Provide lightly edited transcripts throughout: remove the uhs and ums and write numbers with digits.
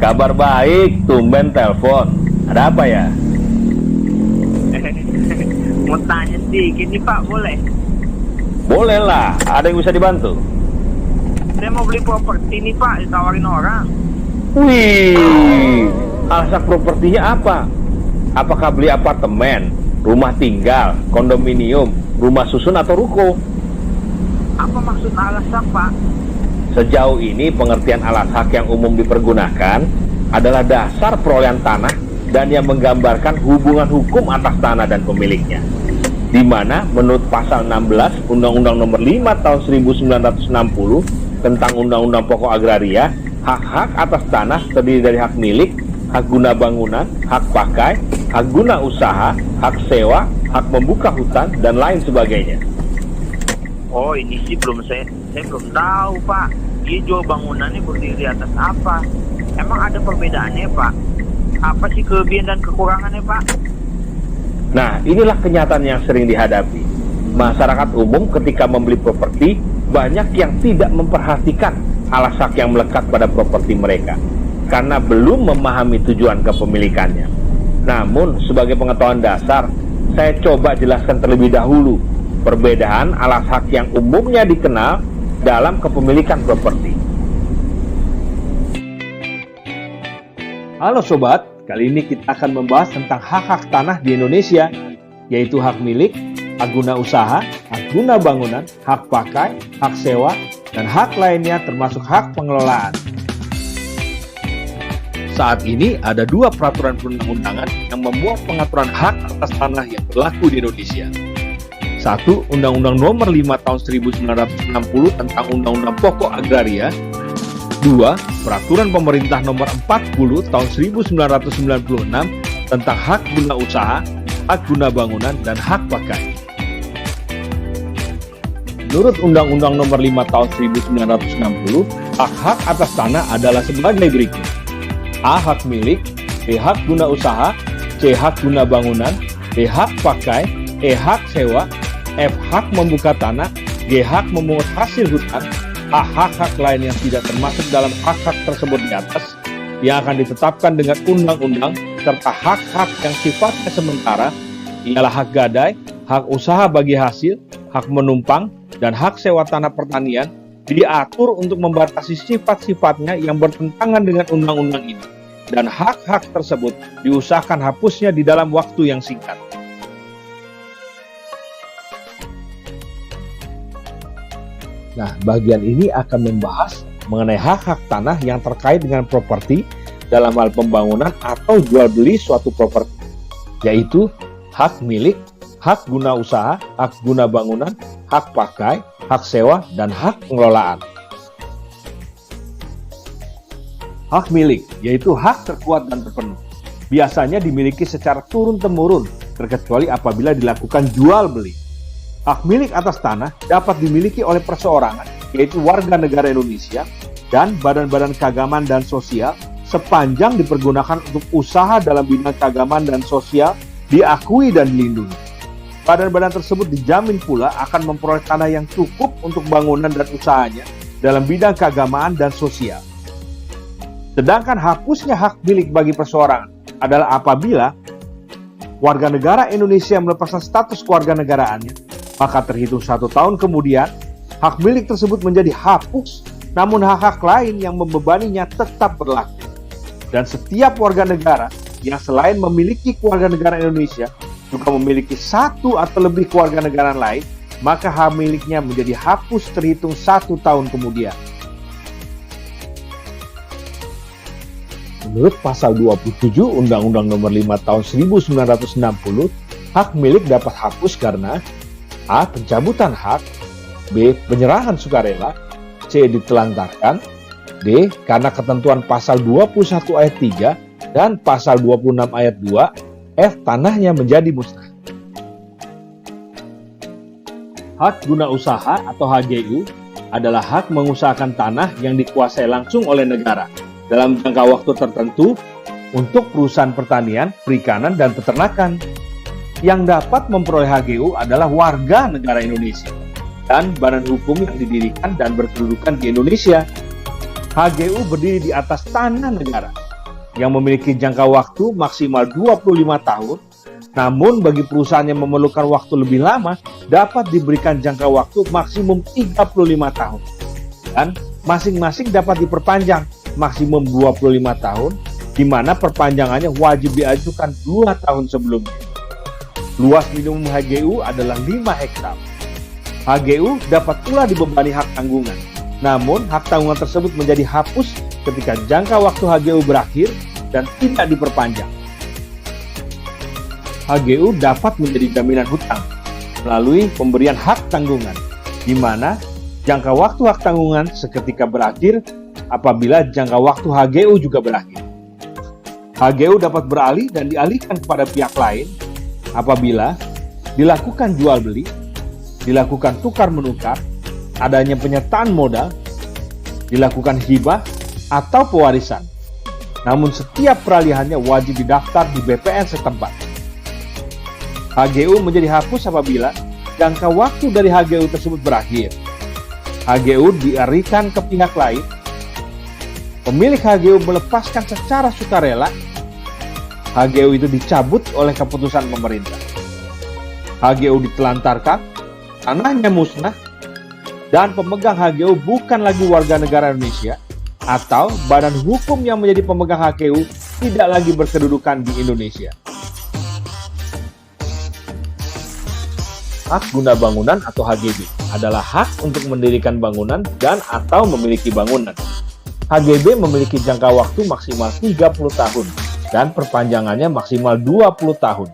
Kabar baik, tumben telepon. Ada apa ya? Mau tanya sedikit nih Pak, boleh? Boleh lah, ada yang bisa dibantu? Saya mau beli properti nih Pak, ditawarin orang. Wih, alasan propertinya apa? Apakah beli apartemen, rumah tinggal, kondominium, rumah susun atau ruko? Apa maksud alasan Pak? Sejauh ini pengertian alas hak yang umum dipergunakan adalah dasar perolehan tanah dan yang menggambarkan hubungan hukum atas tanah dan pemiliknya. Di mana menurut pasal 16 Undang-Undang Nomor 5 Tahun 1960 tentang Undang-Undang Pokok Agraria, hak-hak atas tanah terdiri dari hak milik, hak guna bangunan, hak pakai, hak guna usaha, hak sewa, hak membuka hutan, dan lain sebagainya. Oh ini sih saya belum tahu Pak. Dia jual bangunannya berdiri di atas apa? Emang ada perbedaannya Pak? Apa sih kelebihan dan kekurangannya Pak? Nah, inilah kenyataan yang sering dihadapi. Masyarakat umum ketika membeli properti, banyak yang tidak memperhatikan alas hak yang melekat pada properti mereka, karena belum memahami tujuan kepemilikannya. Namun, sebagai pengetahuan dasar, saya coba jelaskan terlebih dahulu perbedaan alas hak yang umumnya dikenal dalam kepemilikan properti. Halo Sobat, kali ini kita akan membahas tentang hak-hak tanah di Indonesia, yaitu hak milik, hak guna usaha, hak guna bangunan, hak pakai, hak sewa, dan hak lainnya termasuk hak pengelolaan. Saat ini ada dua peraturan perundang-undangan yang memuat pengaturan hak atas tanah yang berlaku di Indonesia. Satu, Undang-Undang Nomor 5 Tahun 1960 tentang Undang-Undang Pokok Agraria. Dua, Peraturan Pemerintah Nomor 40 Tahun 1996 tentang hak guna usaha, hak guna bangunan, dan hak pakai. Menurut Undang-Undang Nomor 5 Tahun 1960, hak-hak atas tanah adalah sebagai berikut. A. Hak milik, B. Hak guna usaha, C. Hak guna bangunan, D. Hak pakai, E. Hak sewa, F. Hak membuka tanah, G. Hak memungut hasil hutan, H. Hak-hak lain yang tidak termasuk dalam hak-hak tersebut di atas yang akan ditetapkan dengan undang-undang, serta hak-hak yang sifatnya sementara ialah hak gadai, hak usaha bagi hasil, hak menumpang, dan hak sewa tanah pertanian diatur untuk membatasi sifat-sifatnya yang bertentangan dengan undang-undang ini, dan hak-hak tersebut diusahakan hapusnya di dalam waktu yang singkat. Nah, bagian ini akan membahas mengenai hak-hak tanah yang terkait dengan properti dalam hal pembangunan atau jual beli suatu properti, yaitu hak milik, hak guna usaha, hak guna bangunan, hak pakai, hak sewa, dan hak pengelolaan. Hak milik, yaitu hak terkuat dan terpenuh. Biasanya dimiliki secara turun-temurun, terkecuali apabila dilakukan jual beli. Hak milik atas tanah dapat dimiliki oleh perseorangan, yaitu warga negara Indonesia, dan badan-badan keagamaan dan sosial sepanjang dipergunakan untuk usaha dalam bidang keagamaan dan sosial diakui dan dilindungi. Badan-badan tersebut dijamin pula akan memperoleh tanah yang cukup untuk bangunan dan usahanya dalam bidang keagamaan dan sosial. Sedangkan hapusnya hak milik bagi perseorangan adalah apabila warga negara Indonesia melepaskan status kewarganegaraannya, maka terhitung 1 tahun kemudian, hak milik tersebut menjadi hapus, namun hak-hak lain yang membebaninya tetap berlaku. Dan setiap warga negara yang selain memiliki kewarganegaraan Indonesia, juga memiliki satu atau lebih kewarganegaraan lain, maka hak miliknya menjadi hapus terhitung 1 tahun kemudian. Menurut pasal 27 Undang-Undang Nomor 5 Tahun 1960, hak milik dapat hapus karena A. Pencabutan hak, B. Penyerahan sukarela, C. Ditelantarkan, D. Karena ketentuan pasal 21 ayat 3 dan pasal 26 ayat 2, F. Tanahnya menjadi musnah. Hak guna usaha atau HGU adalah hak mengusahakan tanah yang dikuasai langsung oleh negara dalam jangka waktu tertentu untuk perusahaan pertanian, perikanan, dan peternakan. Yang dapat memperoleh HGU adalah warga negara Indonesia dan badan hukum yang didirikan dan berkedudukan di Indonesia. HGU berdiri di atas tanah negara yang memiliki jangka waktu maksimal 25 tahun, namun bagi perusahaan yang memerlukan waktu lebih lama dapat diberikan jangka waktu maksimum 35 tahun. Dan masing-masing dapat diperpanjang maksimum 25 tahun, di mana perpanjangannya wajib diajukan 2 tahun sebelumnya. Luas minimum HGU adalah 5 hektar. HGU dapat pula dibebani hak tanggungan. Namun, hak tanggungan tersebut menjadi hapus ketika jangka waktu HGU berakhir dan tidak diperpanjang. HGU dapat menjadi jaminan hutang melalui pemberian hak tanggungan, di mana jangka waktu hak tanggungan seketika berakhir apabila jangka waktu HGU juga berakhir. HGU dapat beralih dan dialihkan kepada pihak lain apabila dilakukan jual beli, dilakukan tukar-menukar, adanya penyertaan modal, dilakukan hibah, atau pewarisan. Namun setiap peralihannya wajib didaftar di BPN setempat. HGU menjadi hapus apabila jangka waktu dari HGU tersebut berakhir. HGU dialihkan ke pihak lain. Pemilik HGU melepaskan secara sukarela. HGU itu dicabut oleh keputusan pemerintah. HGU ditelantarkan, tanahnya musnah, dan pemegang HGU bukan lagi warga negara Indonesia, atau badan hukum yang menjadi pemegang HGU tidak lagi berkedudukan di Indonesia. Hak guna bangunan atau HGB adalah hak untuk mendirikan bangunan dan atau memiliki bangunan. HGB memiliki jangka waktu maksimal 30 tahun dan perpanjangannya maksimal 20 tahun,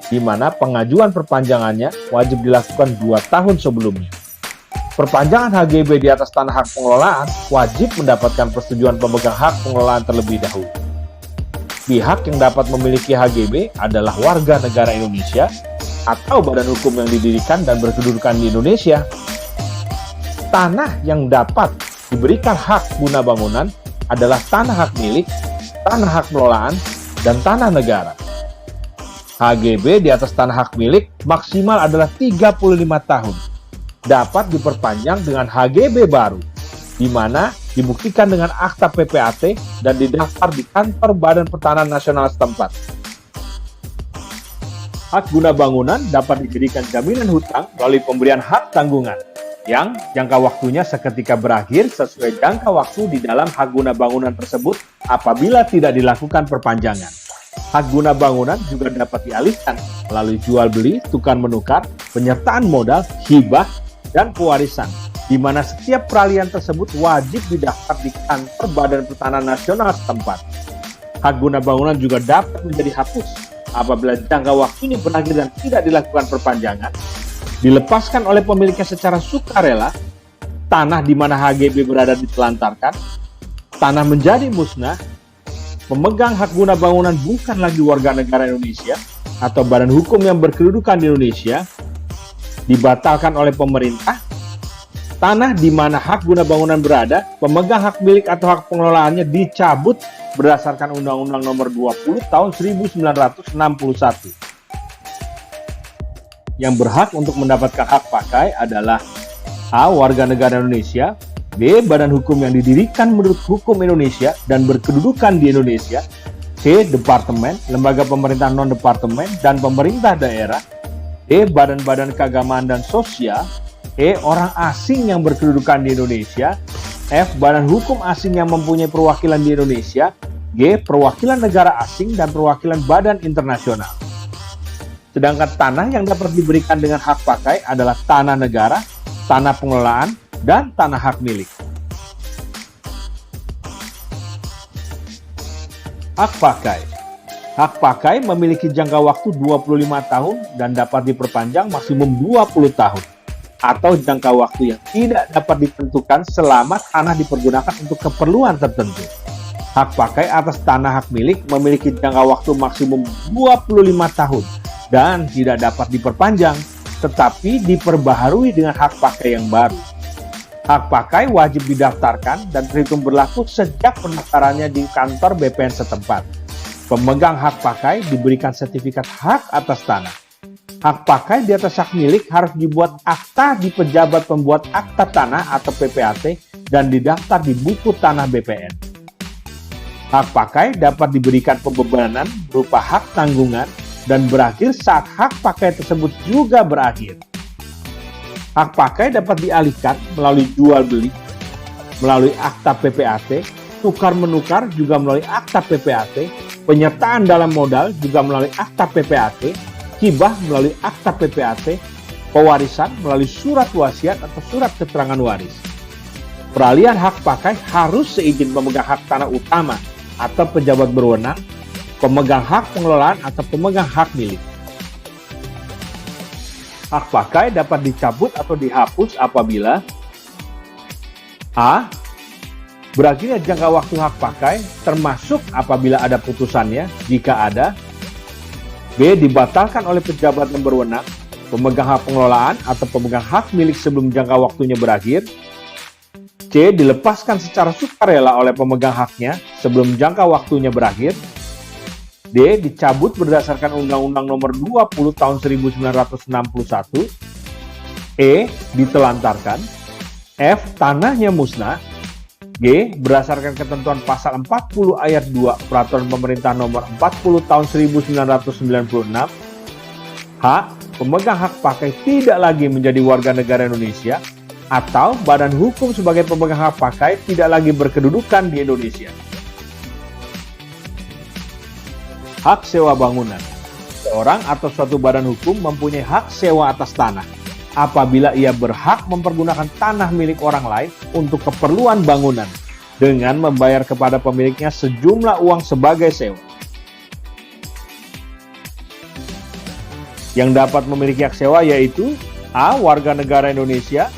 di mana pengajuan perpanjangannya wajib dilakukan 2 tahun sebelumnya. Perpanjangan HGB di atas tanah hak pengelolaan wajib mendapatkan persetujuan pemegang hak pengelolaan terlebih dahulu. Pihak yang dapat memiliki HGB adalah warga negara Indonesia atau badan hukum yang didirikan dan berkedudukan di Indonesia. Tanah yang dapat diberikan hak guna bangunan adalah tanah hak milik, tanah hak pengelolaan, dan tanah negara. HGB di atas tanah hak milik maksimal adalah 35 tahun. Dapat diperpanjang dengan HGB baru, di mana dibuktikan dengan akta PPAT dan didaftar di kantor Badan Pertanahan Nasional setempat. Hak guna bangunan dapat dijadikan jaminan hutang melalui pemberian hak tanggungan, yang jangka waktunya seketika berakhir sesuai jangka waktu di dalam hak guna bangunan tersebut apabila tidak dilakukan perpanjangan. Hak guna bangunan juga dapat dialihkan melalui jual beli, tukar-menukar, penyertaan modal, hibah, dan pewarisan, di mana setiap peralihan tersebut wajib didaftar di kantor Badan Pertanahan Nasional setempat. Hak guna bangunan juga dapat menjadi hapus apabila jangka waktunya berakhir dan tidak dilakukan perpanjangan, dilepaskan oleh pemiliknya secara sukarela, tanah di mana HGB berada ditelantarkan, tanah menjadi musnah, pemegang hak guna bangunan bukan lagi warga negara Indonesia atau badan hukum yang berkedudukan di Indonesia, dibatalkan oleh pemerintah, tanah di mana hak guna bangunan berada, pemegang hak milik atau hak pengelolaannya dicabut berdasarkan Undang-Undang Nomor 20 Tahun 1961. Yang berhak untuk mendapatkan hak pakai adalah A. Warga negara Indonesia, B. Badan hukum yang didirikan menurut hukum Indonesia dan berkedudukan di Indonesia, C. Departemen, lembaga pemerintah non-departemen, dan pemerintah daerah, D. Badan-badan keagamaan dan sosial, E. Orang asing yang berkedudukan di Indonesia, F. Badan hukum asing yang mempunyai perwakilan di Indonesia, G. Perwakilan negara asing dan perwakilan badan internasional. Sedangkan tanah yang dapat diberikan dengan hak pakai adalah tanah negara, tanah pengelolaan, dan tanah hak milik. Hak pakai. Hak pakai memiliki jangka waktu 25 tahun dan dapat diperpanjang maksimum 20 tahun atau jangka waktu yang tidak dapat ditentukan selama tanah dipergunakan untuk keperluan tertentu. Hak pakai atas tanah hak milik memiliki jangka waktu maksimum 25 tahun dan tidak dapat diperpanjang, tetapi diperbaharui dengan hak pakai yang baru. Hak pakai wajib didaftarkan dan terhitung berlaku sejak pendaftarannya di kantor BPN setempat. Pemegang hak pakai diberikan sertifikat hak atas tanah. Hak pakai di atas hak milik harus dibuat akta di pejabat pembuat akta tanah atau PPAT dan didaftar di buku tanah BPN. Hak pakai dapat diberikan pembebanan berupa hak tanggungan dan berakhir saat hak pakai tersebut juga berakhir. Hak pakai dapat dialihkan melalui jual beli, melalui akta PPAT, tukar-menukar juga melalui akta PPAT, penyertaan dalam modal juga melalui akta PPAT, hibah melalui akta PPAT, pewarisan melalui surat wasiat atau surat keterangan waris. Peralihan hak pakai harus seizin pemegang hak tanah utama atau pejabat berwenang, pemegang hak pengelolaan atau pemegang hak milik. Hak pakai dapat dicabut atau dihapus apabila A. Berakhirnya jangka waktu hak pakai termasuk apabila ada putusannya jika ada. B. Dibatalkan oleh pejabat yang berwenang, pemegang hak pengelolaan atau pemegang hak milik sebelum jangka waktunya berakhir. C. Dilepaskan secara sukarela oleh pemegang haknya sebelum jangka waktunya berakhir. D. Dicabut berdasarkan Undang-Undang Nomor 20 Tahun 1961. E. Ditelantarkan. F. Tanahnya musnah. G. Berdasarkan ketentuan pasal 40 ayat 2 Peraturan Pemerintah Nomor 40 Tahun 1996. H. Pemegang hak pakai tidak lagi menjadi warga negara Indonesia atau badan hukum sebagai pemegang hak pakai tidak lagi berkedudukan di Indonesia. Hak sewa bangunan. Seorang atau suatu badan hukum mempunyai hak sewa atas tanah apabila ia berhak mempergunakan tanah milik orang lain untuk keperluan bangunan dengan membayar kepada pemiliknya sejumlah uang sebagai sewa. Yang dapat memiliki hak sewa yaitu A. Warga negara Indonesia,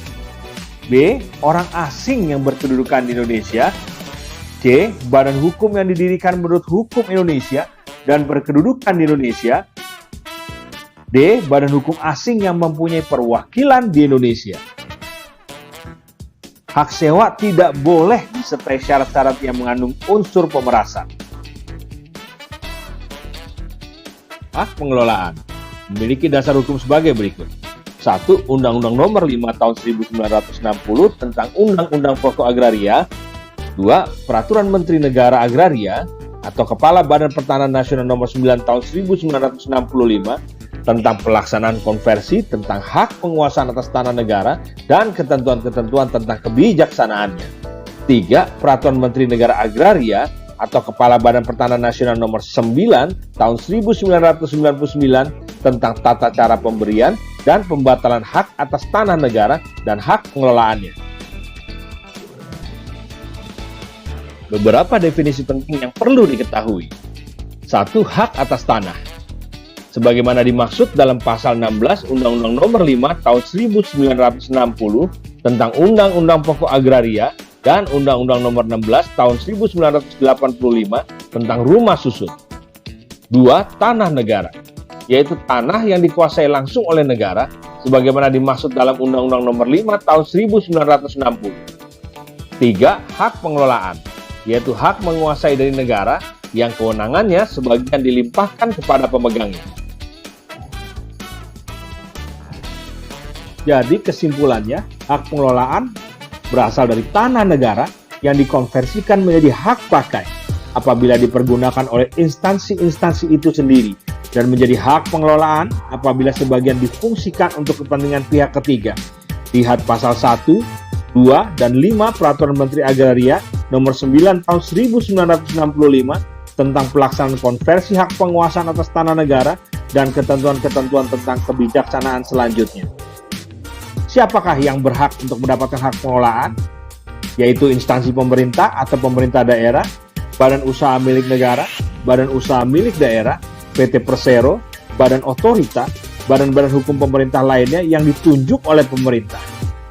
B. Orang asing yang berkedudukan di Indonesia, C. Badan hukum yang didirikan menurut hukum Indonesia dan berkedudukan di Indonesia, D. Badan hukum asing yang mempunyai perwakilan di Indonesia. Hak sewa tidak boleh disertai syarat-syarat yang mengandung unsur pemerasan. Hak pengelolaan memiliki dasar hukum sebagai berikut. 1. Undang-Undang Nomor 5 Tahun 1960 tentang Undang-Undang Pokok Agraria. 2. Peraturan Menteri Negara Agraria atau Kepala Badan Pertanahan Nasional Nomor 9 Tahun 1965 tentang pelaksanaan konversi tentang hak penguasaan atas tanah negara dan ketentuan-ketentuan tentang kebijaksanaannya. 3. Peraturan Menteri Negara Agraria atau Kepala Badan Pertanahan Nasional Nomor 9 Tahun 1999 tentang tata cara pemberian dan pembatalan hak atas tanah negara dan hak pengelolaannya. Beberapa definisi penting yang perlu diketahui. 1. Hak atas tanah. Sebagaimana dimaksud dalam pasal 16 Undang-Undang Nomor 5 Tahun 1960 tentang Undang-Undang Pokok Agraria dan Undang-Undang Nomor 16 Tahun 1985 tentang Rumah Susun. 2. Tanah negara, yaitu tanah yang dikuasai langsung oleh negara sebagaimana dimaksud dalam Undang-Undang Nomor 5 Tahun 1960. 3. Hak pengelolaan, yaitu hak menguasai dari negara yang kewenangannya sebagian dilimpahkan kepada pemegangnya. Jadi kesimpulannya, hak pengelolaan berasal dari tanah negara yang dikonversikan menjadi hak pakai apabila dipergunakan oleh instansi-instansi itu sendiri dan menjadi hak pengelolaan apabila sebagian difungsikan untuk kepentingan pihak ketiga. Lihat pasal 1, 2, dan 5 Peraturan Menteri Agraria Nomor 9 Tahun 1965 tentang pelaksanaan konversi hak penguasaan atas tanah negara dan ketentuan-ketentuan tentang kebijaksanaan selanjutnya. Siapakah yang berhak untuk mendapatkan hak pengelolaan? Yaitu instansi pemerintah atau pemerintah daerah, badan usaha milik negara, badan usaha milik daerah, PT Persero, badan otorita, badan-badan hukum pemerintah lainnya yang ditunjuk oleh pemerintah.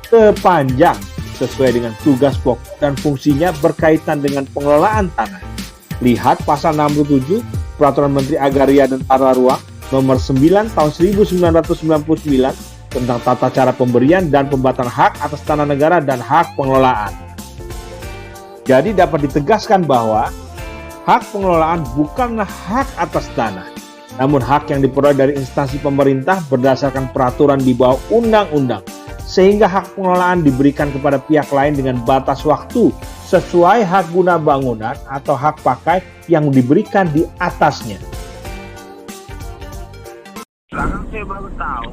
Sepanjang sesuai dengan tugas pokok dan fungsinya berkaitan dengan pengelolaan tanah. Lihat pasal 67 Peraturan Menteri Agraria dan Tata Ruang Nomor 9 Tahun 1999 tentang tata cara pemberian dan pembatalan hak atas tanah negara dan hak pengelolaan. Jadi dapat ditegaskan bahwa hak pengelolaan bukanlah hak atas tanah, namun hak yang diperoleh dari instansi pemerintah berdasarkan peraturan di bawah undang-undang, sehingga hak pengelolaan diberikan kepada pihak lain dengan batas waktu sesuai hak guna bangunan atau hak pakai yang diberikan di atasnya. Sekarang saya baru tahu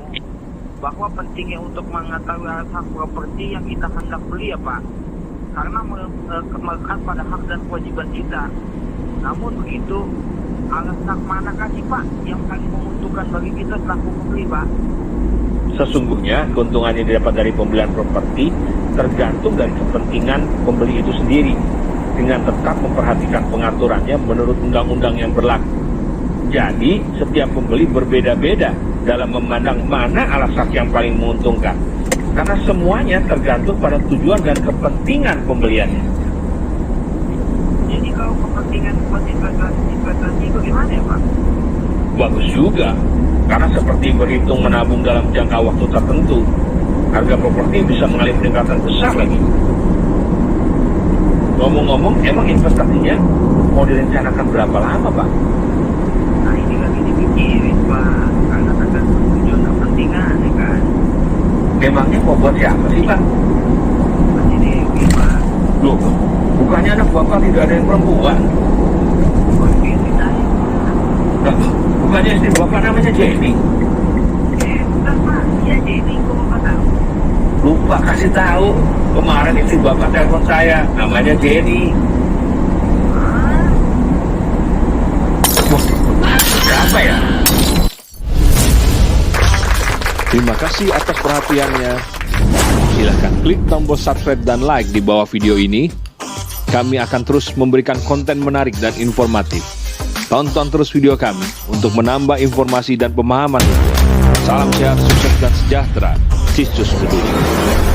bahwa pentingnya untuk mengetahui alas hak properti yang kita hendak beli ya Pak. Karena melekat pada hak dan kewajiban kita. Namun begitu, alas hak manakah sih Pak yang paling menguntungkan bagi kita selaku pembeli Pak? Sesungguhnya keuntungan yang didapat dari pembelian properti tergantung dari kepentingan pembeli itu sendiri dengan tetap memperhatikan pengaturannya menurut undang-undang yang berlaku. Jadi setiap pembeli berbeda-beda dalam memandang mana alas hak yang paling menguntungkan karena semuanya tergantung pada tujuan dan kepentingan pembeliannya. Jadi kalau kepentingan buat investasi bagaimana ya Pak? Bagus juga, karena seperti berhitung menabung dalam jangka waktu tertentu, harga properti bisa mengalami peningkatan besar lagi. Ngomong-ngomong, emang investasinya mau direncanakan berapa lama, Pak? Nah ini lagi dipikirin Pak, karena tergantung tujuan kepentingan ya kan. Memangnya mau buat siapa sih, Pak? Masih Dewi Pak. Loh, bukannya anak Bapak tidak ada yang perempuan? Oke, kita Nah, bukannya istri Bapak namanya Jenny? bukan Pak, iya jadi kok Bapak tahu. Lupa kasih tahu. Kemarin istri Bapak telepon saya, namanya Jenny. Ah, Wah, siapa ya? Terima kasih atas perhatiannya. Silahkan klik tombol subscribe dan like di bawah video ini. Kami akan terus memberikan konten menarik dan informatif. Tonton terus video kami untuk menambah informasi dan pemahaman hukum. Salam sehat, sukses, dan sejahtera. Cistus Peduli.